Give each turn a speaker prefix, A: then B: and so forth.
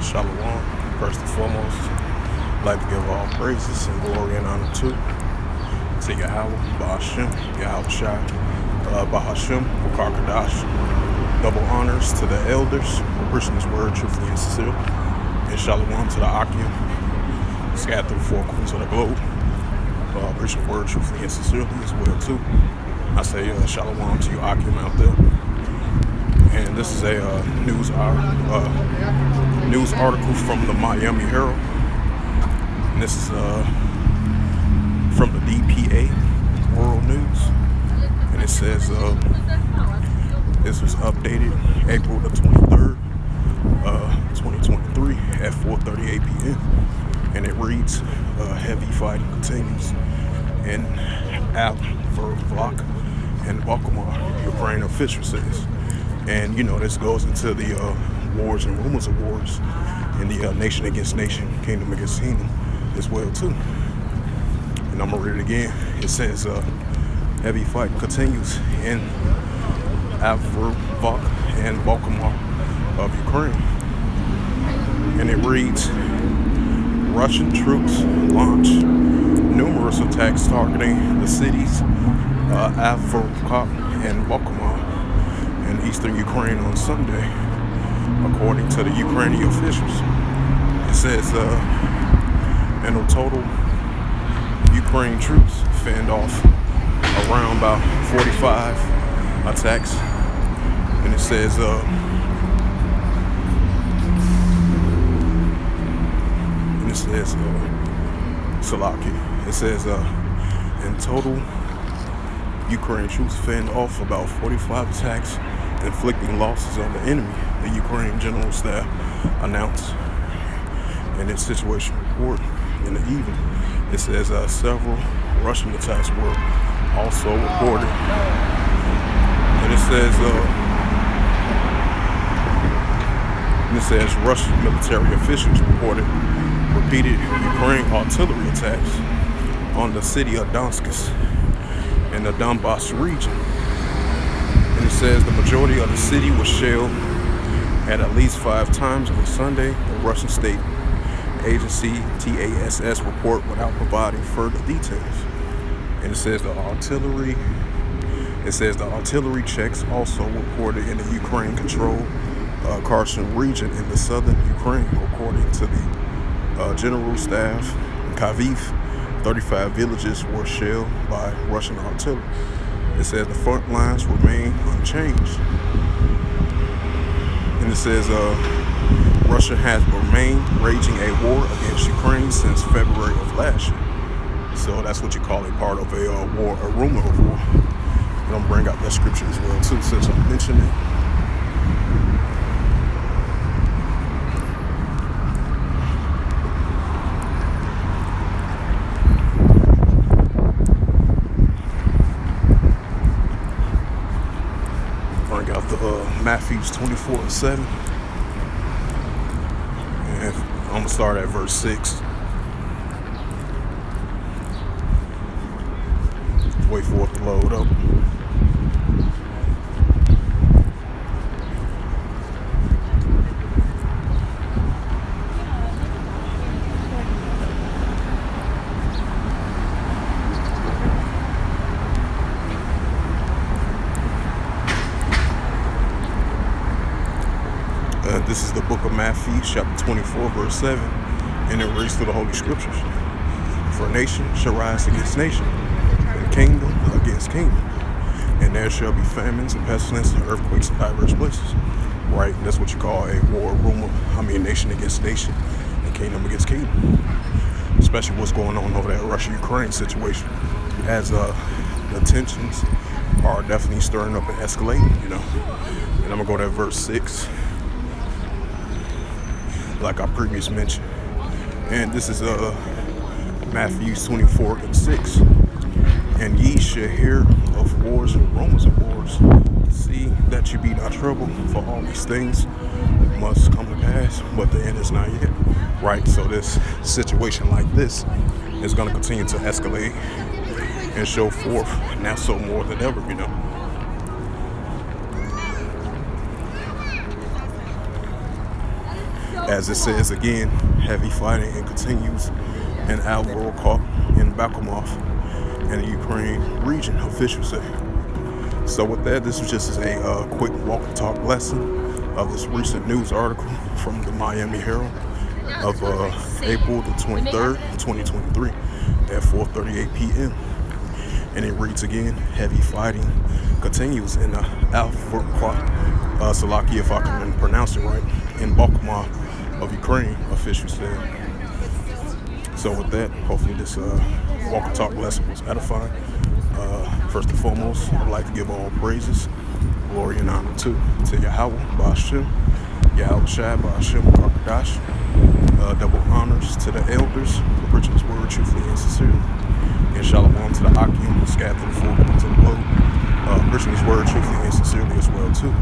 A: Shalom. First and foremost, I'd like to give all praises and glory and honor to Yahweh, Bahashem, Yahweh Shai, Bahashem, Bukakadash. Double honors to the elders who preaching His word truthfully and sincerely. And Shalom to the Akim, scattered through four corners of the globe, preaching the word truthfully and sincerely as well too. I say Shalom to you Akim out there. And this is a news article from the Miami Herald. And this is from the DPA World News. And it says this was updated April the 23rd, 2023 at 4:38 p.m. And it reads, heavy fighting continues in Avdiivka and Bakhmut, Ukraine official says. And, you know, this goes into the wars and rumors of wars in the nation against nation, kingdom against kingdom as well, too. And I'm going to read it again. It says, heavy fight continues in Avdiivka and Bakhmut of Ukraine. And it reads, Russian troops launch numerous attacks targeting the cities Avdiivka and Bakhmut in eastern Ukraine on Sunday, according to the Ukrainian officials. It says, in a total, Ukraine troops fend off around about 45 attacks. And it says, Salaki. It says, in total, Ukraine troops fend off about 45 attacks, inflicting losses on the enemy, the Ukraine General Staff announced in its situation report in the evening. It says several Russian attacks were also reported. And it says Russian military officials reported repeated Ukraine artillery attacks on the city of Donetsk in the Donbass region. And it says the majority of the city was shelled at least 5 times on Sunday, the Russian state agency TASS report without providing further details. And it says the artillery checks also reported in the Ukraine-controlled Kherson region in the southern Ukraine, according to the General Staff in Kyiv. 35 villages were shelled by Russian artillery. It says the front lines remain unchanged. And it says Russia has remained raging a war against Ukraine since February of last year. So that's what you call a part of a war, a rumor of war. I'm going to bring out that scripture as well too, since I mentioned it. Bring out the Matthew 24:7. And I'm going to start at verse 6. Wait for it to load up. This is the book of Matthew, chapter 24, verse 7, and it reads through the Holy Scriptures. For nation shall rise against nation, and kingdom against kingdom, and there shall be famines and pestilence and earthquakes in diverse places. Right? That's what you call a war, rumor. Nation against nation, and kingdom against kingdom. Especially what's going on over that Russia-Ukraine situation, as the tensions are definitely stirring up and escalating, you know. And I'm gonna go to verse 6. Like I previously mentioned. And this is Matthew 24:6. And ye shall hear of wars and rumors of wars. See that you be not troubled, for all these things must come to pass, but the end is not yet. Right? So this situation like this is going to continue to escalate and show forth, now so more than ever, you know. As it says again, heavy fighting and continues in Avdiivka and Bakhmut in the Ukraine region, officials say. So with that, this was just a quick walk and talk lesson of this recent news article from the Miami Herald of April the 23rd, 2023 at 4:38 p.m. And it reads again, heavy fighting continues in the Avdiivka, Salaki, if I can pronounce it right, in Bakhmut of Ukraine, officials said. So with that, hopefully this walk and talk lesson was edifying. First and foremost, I'd like to give all praises, glory and honor to Yahweh, Ba'ashem, Yahweh Shai, Ba'ashem, Karkadash. Double honors to the elders for preaching his word truthfully and sincerely. And shalom to the Akim, scattered through the four corners of the globe, preaching his word truthfully and sincerely as well too.